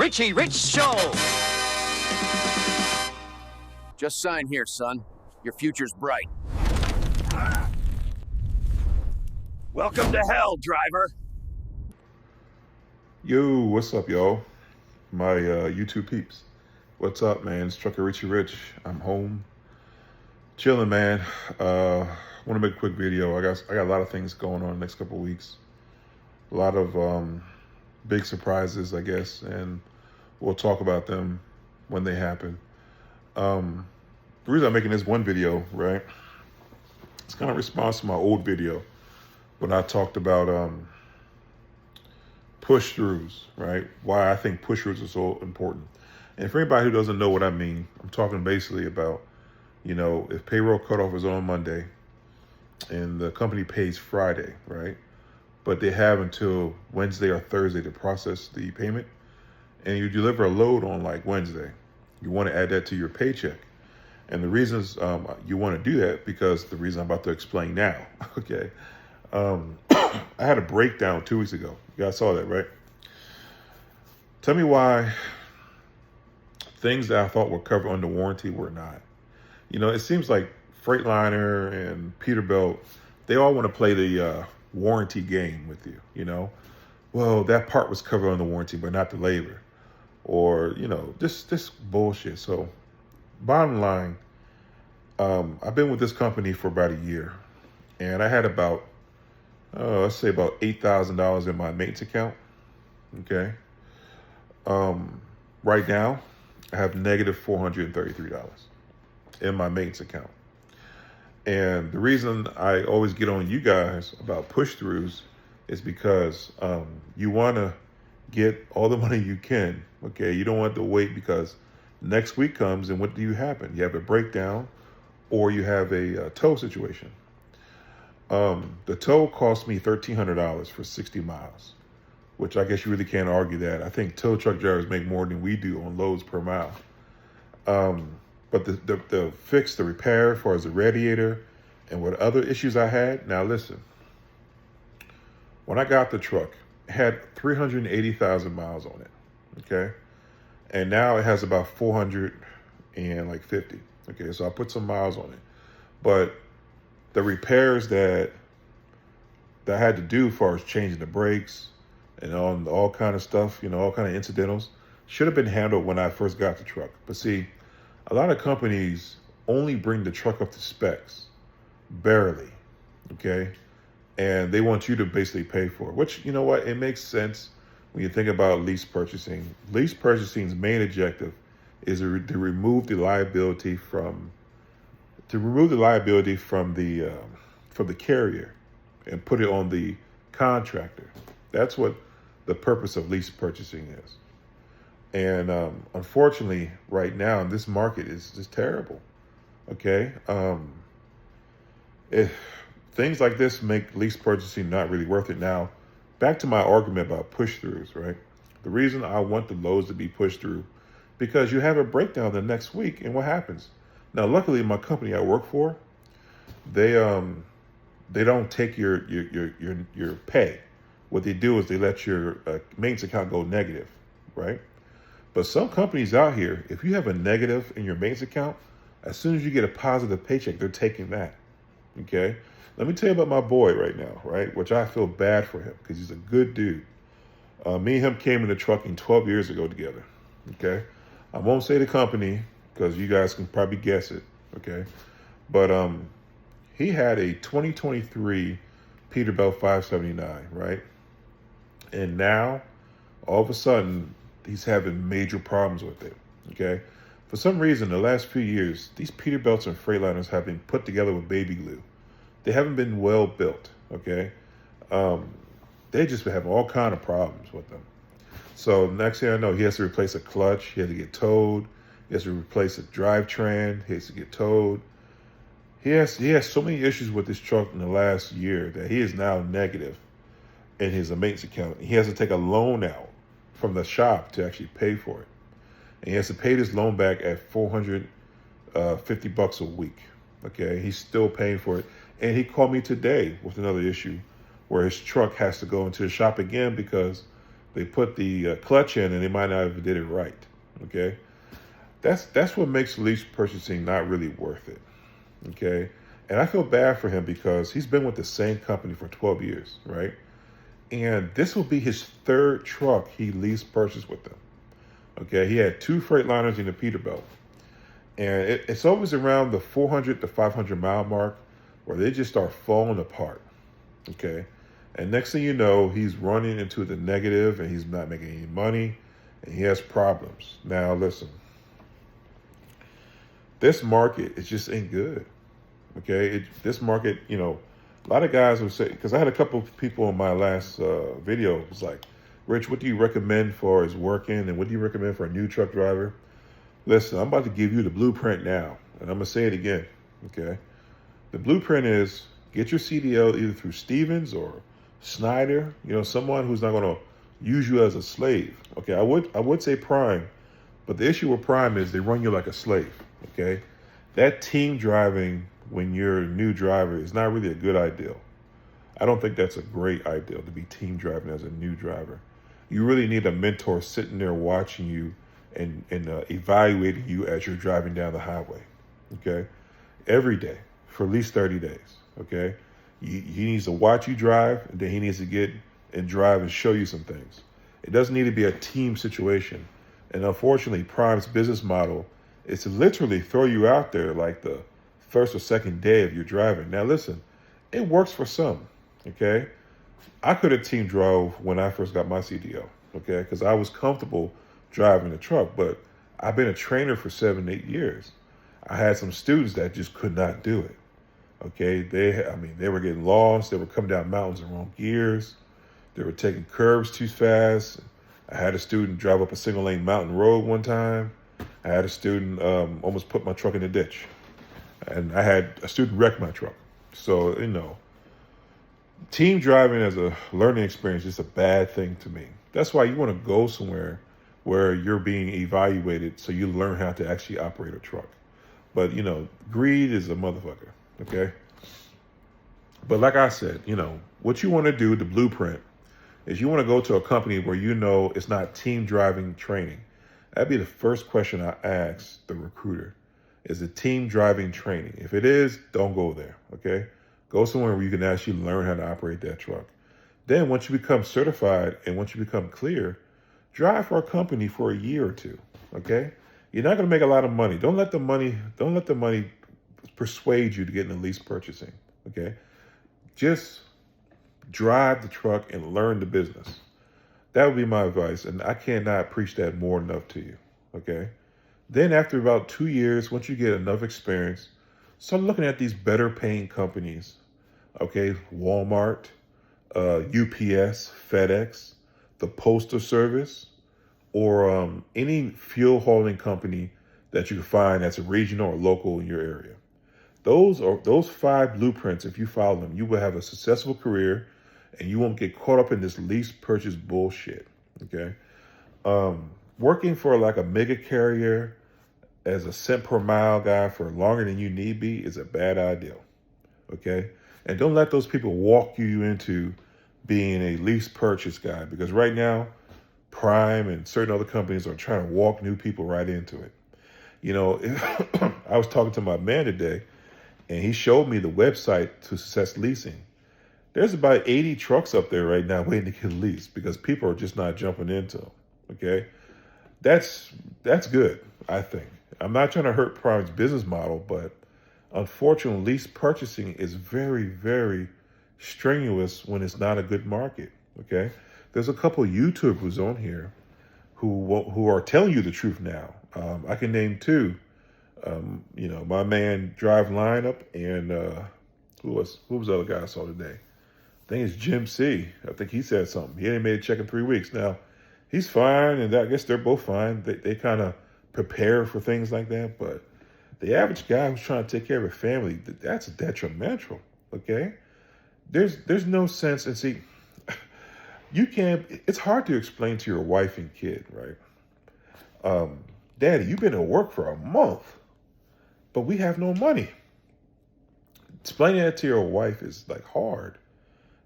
Richie Rich Show. Just sign here, son. Your future's bright. Welcome to hell, driver. Yo, what's up, y'all? My YouTube peeps. What's up, man? It's Trucker Richie Rich. I'm home. Chilling, man. Want to make a quick video. I got a lot of things going on the next couple of weeks. A lot of big surprises, I guess, and we'll talk about them when they happen. The reason I'm making this one video, right, it's kind of a response to my old video when I talked about push-throughs, right? Why I think push-throughs are so important. And for anybody who doesn't know what I mean, I'm talking basically about, you know, if payroll cutoff is on Monday and the company pays Friday, right? But they have until Wednesday or Thursday to process the payment, and you deliver a load on like Wednesday. You want to add that to your paycheck. And the reasons you want to do that, because the reason I'm about to explain now, okay? I had a breakdown 2 weeks ago. You guys saw that, right? Tell me why things that I thought were covered under warranty were not. You know, it seems like Freightliner and Peterbilt, they all want to play the warranty game with you, you know? Well, that part was covered under warranty, but not the labor. Or, you know, this bullshit. So, bottom line, I've been with this company for about a year, and I had about, let's say about $8,000 in my maintenance account, okay? Right now, I have negative $433 in my maintenance account. And the reason I always get on you guys about push-throughs is because you want to get all the money you can, okay? You don't want to wait, because next week comes and what do you happen? You have a breakdown or you have a tow situation. The tow cost me $1,300 for 60 miles, which I guess you really can't argue that. I think tow truck drivers make more than we do on loads per mile. But the fix, the repair as far as the radiator and what other issues I had. Now listen, when I got the truck, it had 380,000 miles on it, okay? And now it has about 450, okay? So I put some miles on it. But the repairs that I had to do as far as changing the brakes and all kind of stuff, you know, all kind of incidentals, should have been handled when I first got the truck. But see, a lot of companies only bring the truck up to specs, barely, okay? And they want you to basically pay for it, which, you know what, it makes sense when you think about lease purchasing. Lease purchasing's main objective is to remove the liability from the carrier and put it on the contractor. That's what the purpose of lease purchasing is. And unfortunately, right now, this market is just terrible, okay? Things like this make lease purchasing not really worth it. Now, back to my argument about push-throughs, right? The reason I want the loads to be pushed through, because you have a breakdown the next week, and what happens? Now, luckily, my company I work for, they don't take your pay. What they do is they let your maintenance account go negative, right? But some companies out here, if you have a negative in your maintenance account, as soon as you get a positive paycheck, they're taking that, okay? Let me tell you about my boy right now, right? Which I feel bad for him because he's a good dude. Me and him came into trucking 12 years ago together, okay? I won't say the company because you guys can probably guess it, okay? But he had a 2023 Peterbilt 579, right? And now, all of a sudden, he's having major problems with it, okay? For some reason, the last few years, these Peterbilts and Freightliners have been put together with baby glue. They haven't been well built, okay? They just been having all kind of problems with them. So next thing I know, he has to replace a clutch. He has to get towed. He has to replace a drivetrain. He has to get towed. He has so many issues with this truck in the last year that he is now negative in his maintenance account. He has to take a loan out from the shop to actually pay for it. And he has to pay this loan back at $450 a week. Okay, he's still paying for it. And he called me today with another issue where his truck has to go into the shop again because They put the clutch in and they might not have did it right. Okay. That's what makes lease purchasing not really worth it. Okay. And I feel bad for him because he's been with the same company for 12 years, right? And this will be his third truck he lease purchased with them. Okay. He had two Freightliners in the Peterbilt. And it's always around the 400 to 500 mile mark where they just start falling apart. Okay. And next thing you know, he's running into the negative and he's not making any money and he has problems. Now, listen, this market, it just ain't good. Okay. This market, a lot of guys would say, because I had a couple of people in my last video, it was like, Rich, what do you recommend for his working and what do you recommend for a new truck driver? Listen, I'm about to give you the blueprint now, and I'm going to say it again, okay? The blueprint is get your CDL either through Stevens or Snyder, someone who's not going to use you as a slave, okay? I would say Prime, but the issue with Prime is they run you like a slave, okay? That team driving when you're a new driver is not really a good idea. I don't think that's a great idea to be team driving as a new driver. You really need a mentor sitting there watching you and evaluating you as you're driving down the highway, okay? Every day for at least 30 days, okay? He needs to watch you drive, and then he needs to get and drive and show you some things. It doesn't need to be a team situation. And unfortunately, Prime's business model is to literally throw you out there like the first or second day of your driving. Now listen, it works for some, okay? I could have team drove when I first got my CDL, okay? Because I was comfortable driving the truck, but I've been a trainer for 7, 8 years. I had some students that just could not do it. Okay, they were getting lost. They were coming down mountains in wrong gears. They were taking curves too fast. I had a student drive up a single lane mountain road one time. I had a student almost put my truck in a ditch, and I had a student wreck my truck. So team driving as a learning experience is a bad thing to me. That's why you want to go somewhere where you're being evaluated so you learn how to actually operate a truck. But, greed is a motherfucker, okay? But like I said, what you want to do, the blueprint, is you want to go to a company where it's not team driving training. That'd be the first question I ask the recruiter. Is it team driving training? If it is, don't go there, okay? Go somewhere where you can actually learn how to operate that truck. Then once you become certified and once you become clear, drive for a company for a year or two, okay? You're not going to make a lot of money. Don't let the money persuade you to get into lease purchasing, okay? Just drive the truck and learn the business. That would be my advice, and I cannot preach that more enough to you, okay? Then after about 2 years, once you get enough experience, start looking at these better paying companies, okay? Walmart, UPS, FedEx, the Postal Service, or any fuel hauling company that you can find that's a regional or local in your area. Those 5 blueprints, if you follow them, you will have a successful career and you won't get caught up in this lease purchase bullshit, okay? Working for like a mega carrier as a cent per mile guy for longer than you need be is a bad idea, okay? And don't let those people walk you into being a lease purchase guy, because right now, Prime and certain other companies are trying to walk new people right into it. I was talking to my man today, and he showed me the website to Success Leasing. There's about 80 trucks up there right now waiting to get leased because people are just not jumping into them, okay? That's good, I think. I'm not trying to hurt Prime's business model, but unfortunately, lease purchasing is very, very strenuous when it's not a good market, okay? There's a couple of YouTubers on here who are telling you the truth now. I can name 2. My man Drive Lineup and who was the other guy I saw today? I think it's Jim C. I think he said something. He ain't made a check in 3 weeks. Now, he's fine, and I guess they're both fine. They kind of prepare for things like that, but the average guy who's trying to take care of a family, that's detrimental, okay? There's no sense, and see, it's hard to explain to your wife and kid, right? Daddy, you've been at work for a month, but we have no money. Explaining that to your wife is like hard.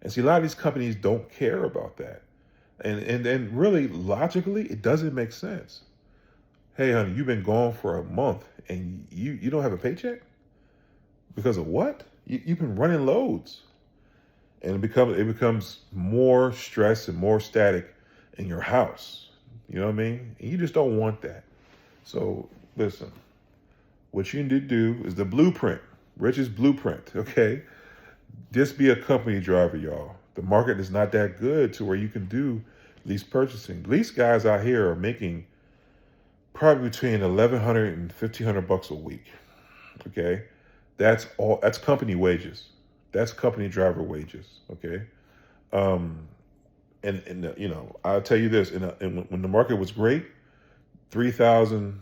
And see, a lot of these companies don't care about that. And really, logically, it doesn't make sense. Hey, honey, you've been gone for a month and you don't have a paycheck? Because of what? You've been running loads. And it becomes more stress and more static in your house. You know what I mean? And you just don't want that. So listen, what you need to do is the blueprint, Rich's blueprint, okay? Just be a company driver, y'all. The market is not that good to where you can do lease purchasing. Lease guys out here are making probably between $1,100 and $1,500 a week. Okay, that's all. That's company wages. That's company driver wages. Okay, um, and you know, I'll tell you this: when the market was great, 3,000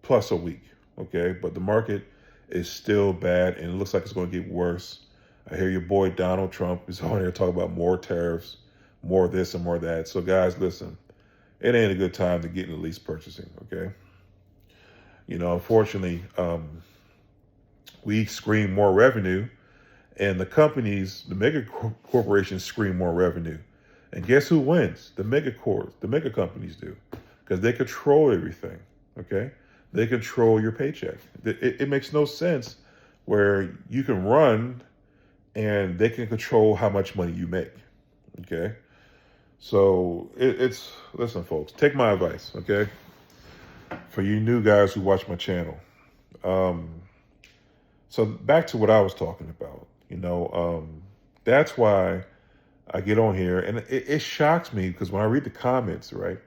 plus a week. Okay, but the market is still bad, and it looks like it's going to get worse. I hear your boy Donald Trump is on there talking about more tariffs, more this and more that. So guys, listen, it ain't a good time to get into lease purchasing. Okay, you know, unfortunately, we scream more revenue, and the companies, the mega corporations, scream more revenue. And guess who wins? The mega companies do, because they control everything. Okay, they control your paycheck. It makes no sense where you can run and they can control how much money you make. Okay, so it's listen, folks, take my advice. Okay, for you new guys who watch my channel. So back to what I was talking about. You know, that's why I get on here, and it shocks me because when I read the comments, right,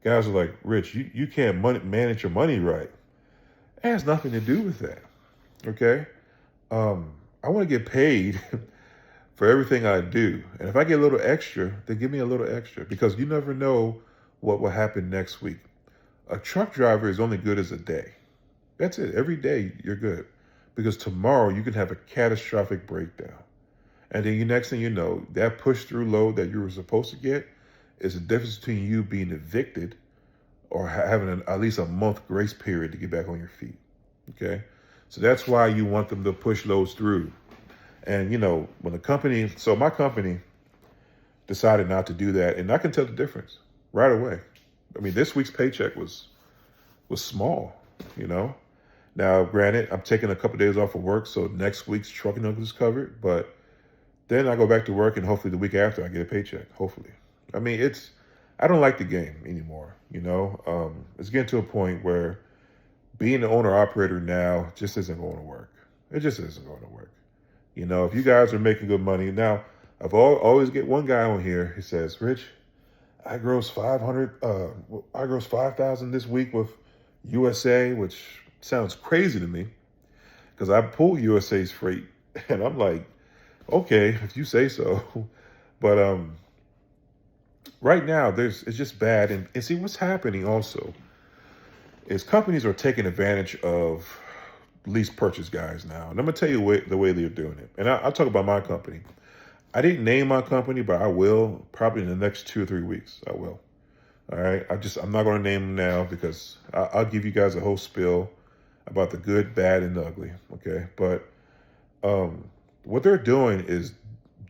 guys are like, "Rich, you can't manage your money right." It has nothing to do with that. Okay, I want to get paid for everything I do, and if I get a little extra, then give me a little extra, because you never know what will happen next week. A truck driver is only good as a day. That's it. Every day you're good, because tomorrow you can have a catastrophic breakdown. And then next thing you know, that push through load that you were supposed to get is the difference between you being evicted or having at least a month grace period to get back on your feet. Okay. So that's why you want them to push loads through. And you know, so my company decided not to do that. And I can tell the difference right away. I mean, this week's paycheck was small, you know. Now, granted, I'm taking a couple of days off of work, so next week's trucking is covered. But then I go back to work, and hopefully the week after I get a paycheck. Hopefully, I mean, I don't like the game anymore. You know, it's getting to a point where being the owner operator now just isn't going to work. It just isn't going to work. You know, if you guys are making good money now, always get one guy on here. He says, "Rich, I gross 500. I gross 5,000 this week with USA," which sounds crazy to me because I pull USA's freight, and I'm like, okay, if you say so. But right now it's just bad, and see what's happening also is companies are taking advantage of lease purchase guys now. And I'm gonna tell you the way they're doing it. And I'll talk about my company. I didn't name my company, but I will probably in the next 2 or 3 weeks. I will. All right. I'm not going to name them now because I'll give you guys a whole spiel about the good, bad, and the ugly. Okay. But what they're doing is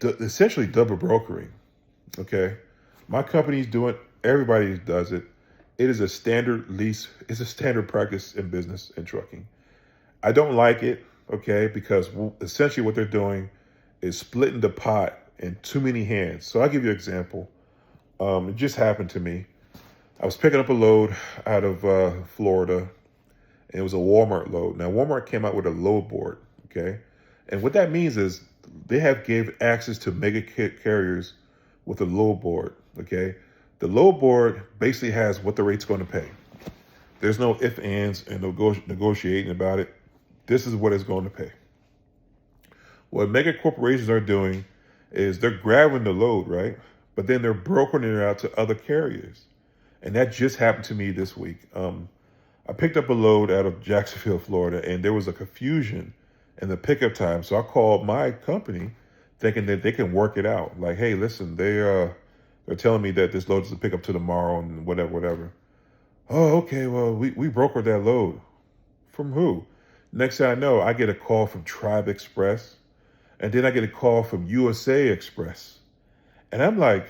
essentially double brokering. Okay. My company's doing, everybody does it. It is a standard lease. It's a standard practice in business and trucking. I don't like it. Okay. Because essentially what they're doing is splitting the pot in too many hands. So I'll give you an example. It just happened to me. I was picking up a load out of Florida, and it was a Walmart load. Now, Walmart came out with a load board, okay? And what that means is they gave access to mega carriers with a load board, okay? The load board basically has what the rate's going to pay. There's no ifs, ands, and negotiating about it. This is what it's going to pay. What mega corporations are doing is they're grabbing the load, right? But then they're brokering it out to other carriers. And that just happened to me this week. I picked up a load out of Jacksonville, Florida, and there was a confusion in the pickup time. So I called my company thinking that they can work it out. Like, hey, listen, they're telling me that this load is to pick up to tomorrow and whatever. Oh, okay, well, we brokered that load. From who? Next thing I know, I get a call from Tribe Express. And then I get a call from USA Express. And I'm like,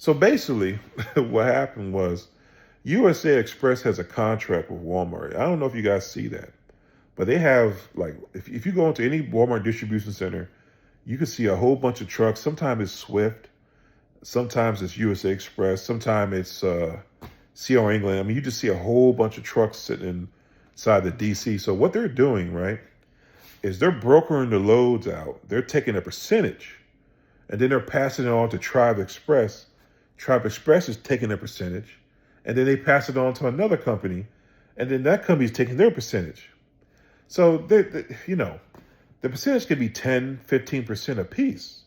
So basically, what happened was USA Express has a contract with Walmart. I don't know if you guys see that, but they have, like, if you go into any Walmart distribution center, you can see a whole bunch of trucks. Sometimes it's Swift, sometimes it's USA Express, sometimes it's CR England. I mean, you just see a whole bunch of trucks sitting inside the DC. So what they're doing, right, is they're brokering the loads out. They're taking a percentage, and then they're passing it on to Tribe Express. Tribe Express is taking a percentage, and then they pass it on to another company, and then that company's taking their percentage. So, the percentage could be 10, 15% a piece.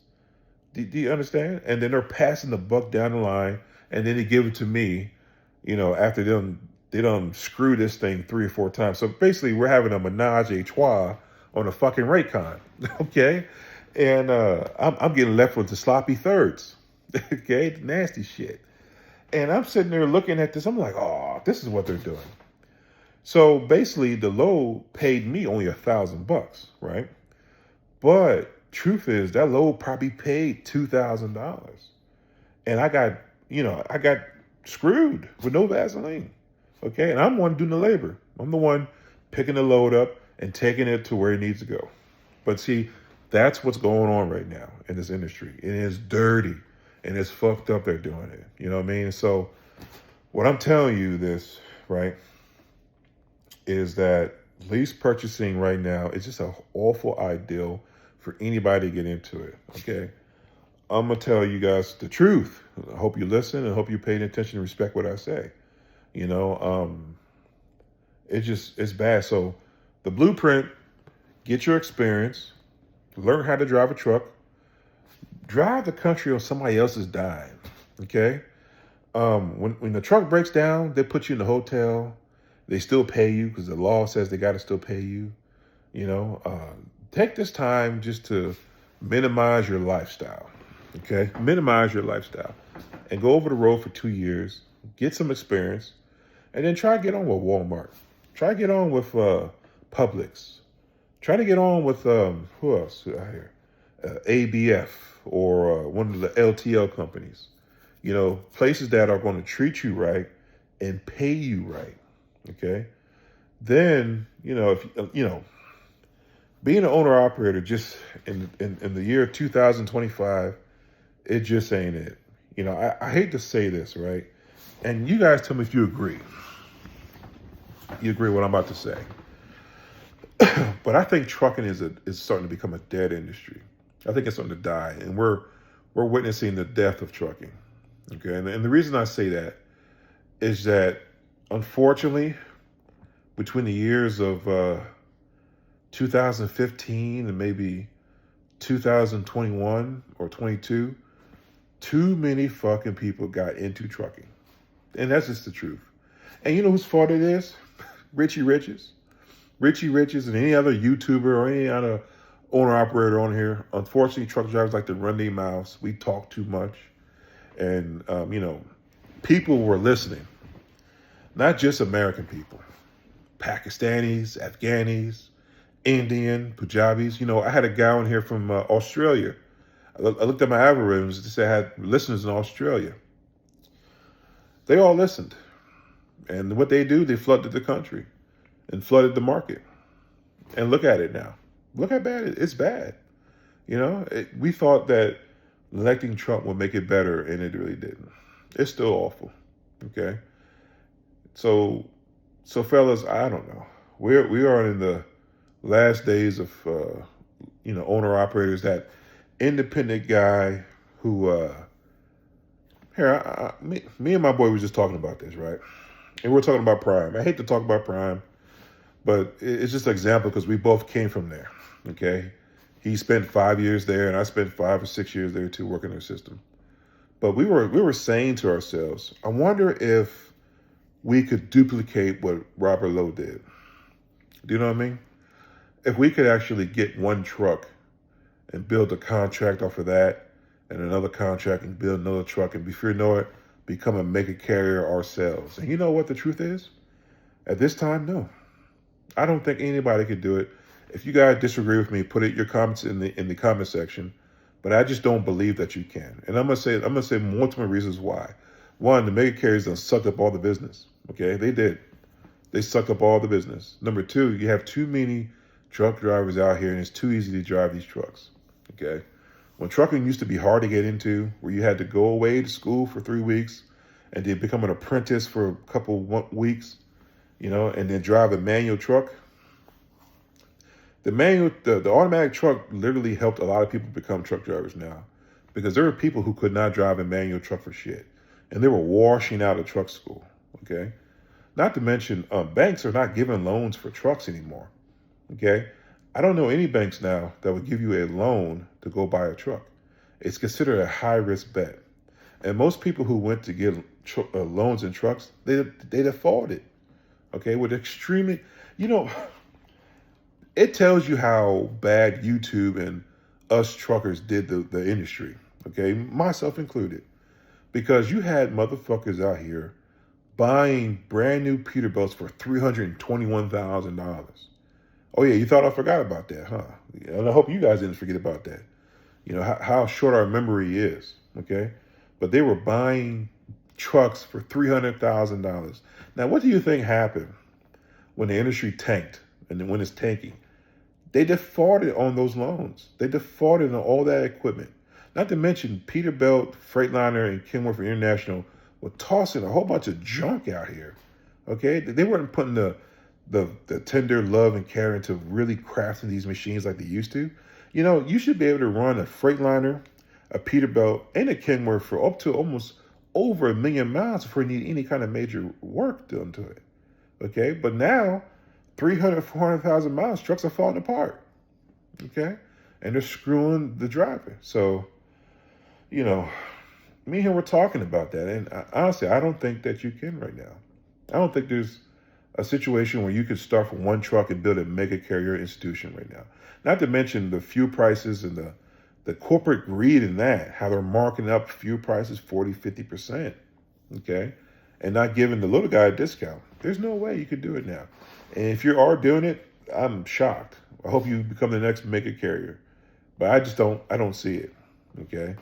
Do you understand? And then they're passing the buck down the line, and then they give it to me, after they done screw this thing 3 or 4 times. So basically, we're having a menage a trois on a fucking rate con, okay? And I'm getting left with the sloppy thirds, okay? The nasty shit. And I'm sitting there looking at this. I'm like, oh, this is what they're doing. So basically, the load paid me only $1,000, right? But truth is, that load probably paid $2,000, and I got screwed with no Vaseline. Okay, and I'm the one doing the labor. I'm the one picking the load up and taking it to where it needs to go. But see, that's what's going on right now in this industry. It is dirty and it's fucked up. They're doing it. You know what I mean? So what I'm telling you this, right, is that lease purchasing right now is just an awful ideal for anybody to get into it. Okay, I'm gonna tell you guys the truth. I hope you listen and hope you pay attention and respect what I say. It's bad. So the blueprint: get your experience, learn how to drive a truck, drive the country on somebody else's dime. Okay, when the truck breaks down, they put you in the hotel. They still pay you because the law says they got to still pay you. Take this time just to minimize your lifestyle. Okay, minimize your lifestyle and go over the road for 2 years, get some experience, and then try to get on with Walmart. Try to get on with Publix. Try to get on with who else out here? ABF or one of the LTL companies. Places that are going to treat you right and pay you right. Okay. Then, if being an owner operator just in the year 2025, it just ain't it. I hate to say this, right? And you guys tell me if you agree. You agree with what I'm about to say. But I think trucking is starting to become a dead industry. I think it's starting to die, and we're witnessing the death of trucking. Okay, and the reason I say that is that, unfortunately, between the years of 2015 and maybe 2021 or 22, too many fucking people got into trucking. And that's just the truth. And you know whose fault it is? Richie Riches. Richie Riches and any other YouTuber or any other owner-operator on here. Unfortunately, truck drivers like to run their mouths. We talk too much. And, people were listening. Not just American people. Pakistanis, Afghanis, Indian, Punjabis. I had a guy on here from Australia. I looked at my algorithms to say I had listeners in Australia. They all listened. And what they do, they flooded the country and flooded the market. And look at it now. Look how bad it's bad. We thought that electing Trump would make it better, and it really didn't. It's still awful. Okay. So fellas, I don't know. We are in the last days of owner operators. That independent guy who me and my boy was just talking about this, right? And we're talking about Prime. I hate to talk about Prime, but it's just an example because we both came from there. Okay, he spent 5 years there, and I spent 5 or 6 years there too, working their system. But we were saying to ourselves, I wonder if we could duplicate what Robert Lowe did. Do you know what I mean? If we could actually get one truck and build a contract off of that, and another contract and build another truck, and before you know it, become a mega carrier ourselves. And you know what the truth is? At this time, no. I don't think anybody could do it. If you guys disagree with me, put it your comments in the comment section. but I just don't believe that you can. And I'm gonna say multiple reasons why. One, the mega carriers done sucked up all the business. Okay, they did. They sucked up all the business. Number two, you have too many truck drivers out here, and it's too easy to drive these trucks. Okay, when trucking used to be hard to get into, where you had to go away to school for 3 weeks, and then become an apprentice for a couple weeks, and then drive a manual truck. The automatic truck literally helped a lot of people become truck drivers now, because there were people who could not drive a manual truck for shit, and they were washing out of truck school. Okay, not to mention banks are not giving loans for trucks anymore. Okay, I don't know any banks now that would give you a loan to go buy a truck. It's considered a high risk bet, and most people who went to get loans in trucks, they defaulted. Okay, with extremely, you know. It tells you how bad YouTube and us truckers did the industry, okay, myself included, because you had motherfuckers out here buying brand new Peterbilts for $321,000. Oh yeah, you thought I forgot about that, huh? And I hope you guys didn't forget about that. How short our memory is, okay? But they were buying trucks for $300,000. Now, what do you think happened when the industry tanked and then when it's tanking? They defaulted on those loans. They defaulted on all that equipment. Not to mention Peterbilt, Freightliner, and Kenworth International were tossing a whole bunch of junk out here. Okay, they weren't putting the tender love and care into really crafting these machines like they used to. You should be able to run a Freightliner, a Peterbilt, and a Kenworth for up to almost over 1 million miles before you need any kind of major work done to it. Okay, but now 300, 400,000 miles, trucks are falling apart. Okay, and they're screwing the driver. So, me and him were talking about that, and honestly, I don't think that you can right now. I don't think there's a situation where you could start from one truck and build a mega carrier institution right now. Not to mention the fuel prices and the corporate greed in that, how they're marking up fuel prices 40, 50%, okay? And not giving the little guy a discount. There's no way you could do it now. And if you are doing it, I'm shocked. I hope you become the next mega carrier. But I don't see it, okay?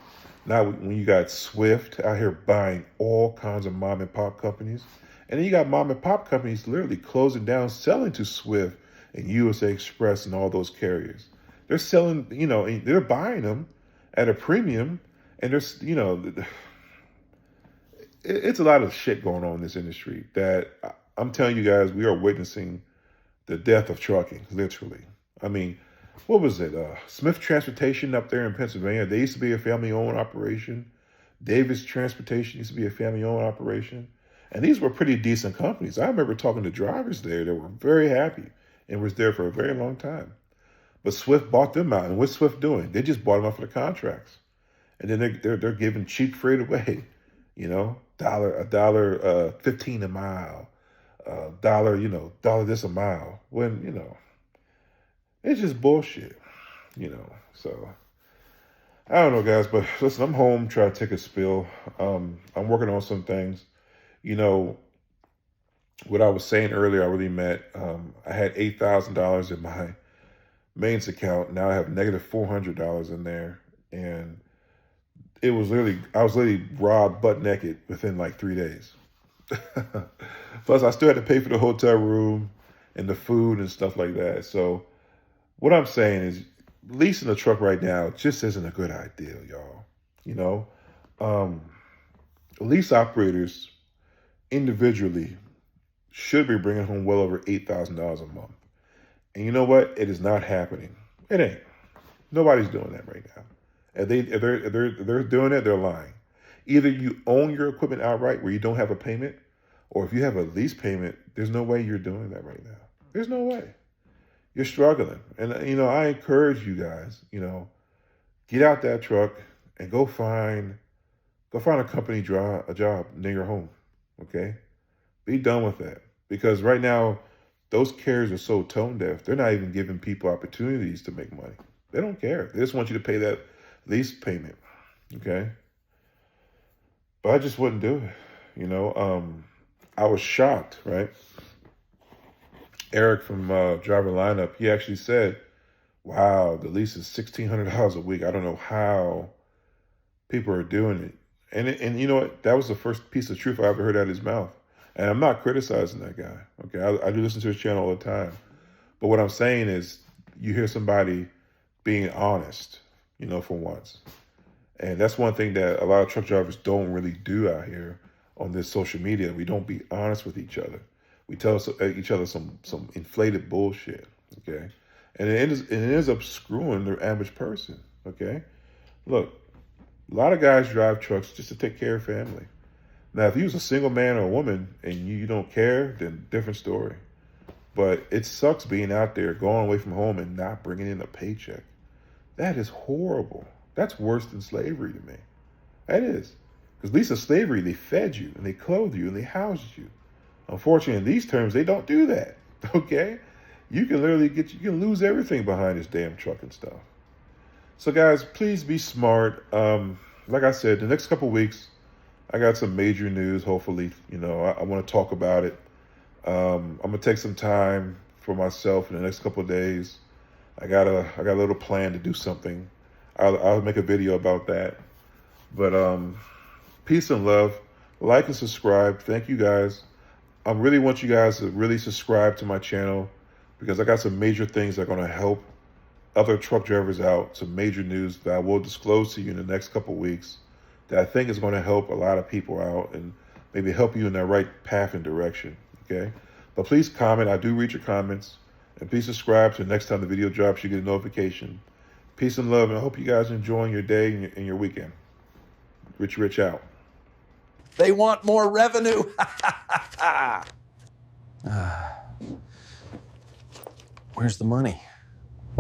Now, when you got Swift out here buying all kinds of mom and pop companies, and then you got mom and pop companies literally closing down, selling to Swift and USA Express and all those carriers. They're selling, and they're buying them at a premium, and there's, it's a lot of shit going on in this industry that I'm telling you guys, we are witnessing the death of trucking, literally. I mean, what was it? Smith Transportation up there in Pennsylvania, they used to be a family-owned operation. Davis Transportation used to be a family-owned operation. And these were pretty decent companies. I remember talking to drivers there that were very happy and was there for a very long time. But Swift bought them out. And what's Swift doing? They just bought them out for the contracts. And then they're giving cheap freight away. $1.15 a mile. $1 this a mile. When, it's just bullshit. So I don't know, guys, but listen, I'm home trying to take a spill. I'm working on some things. What I was saying earlier, I really meant I had $8,000 in my mains account. Now I have negative $400 in there. And I was literally robbed butt naked within like 3 days. Plus, I still had to pay for the hotel room and the food and stuff like that. So what I'm saying is leasing a truck right now just isn't a good idea, y'all. Lease operators individually should be bringing home well over $8,000 a month. And you know what? It is not happening. It ain't. Nobody's doing that right now. If they're doing it, they're lying. Either you own your equipment outright where you don't have a payment, or if you have a lease payment, there's no way you're doing that right now. There's no way. You're struggling. And, I encourage you guys, get out that truck and go find a company a job near your home, okay? Be done with that. Because right now, those carriers are so tone deaf, they're not even giving people opportunities to make money. They don't care. They just want you to pay that lease payment, okay? But I just wouldn't do it, I was shocked, right? Eric from Driver Lineup, he actually said, Wow, the lease is $1,600 a week. I don't know how people are doing it. And you know what? That was the first piece of truth I ever heard out of his mouth. And I'm not criticizing that guy. Okay, I do listen to his channel all the time. But what I'm saying is, you hear somebody being honest, for once. And that's one thing that a lot of truck drivers don't really do out here on this social media. We don't be honest with each other. We tell each other some inflated bullshit, okay? And it ends up screwing the average person, okay? Look, a lot of guys drive trucks just to take care of family. Now, if you was a single man or a woman and you don't care, then different story. But it sucks being out there, going away from home and not bringing in a paycheck. That is horrible. That's worse than slavery to me. That is. Because at least in slavery, they fed you and they clothed you and they housed you. Unfortunately, in these terms, they don't do that, okay? You can literally you can lose everything behind this damn truck and stuff. So guys, please be smart. Like I said, the next couple weeks, I got some major news, hopefully. I want to talk about it. I'm gonna take some time for myself in the next couple of days. I got a little plan to do something. I'll make a video about that. But peace and love. Like and subscribe. Thank you guys. I really want you guys to really subscribe to my channel because I got some major things that are going to help other truck drivers out. Some major news that I will disclose to you in the next couple of weeks that I think is going to help a lot of people out and maybe help you in the right path and direction. Okay? But please comment. I do read your comments. And please subscribe so next time the video drops, you get a notification. Peace and love, and I hope you guys are enjoying your day and your weekend. Rich out. They want more revenue. Where's the money?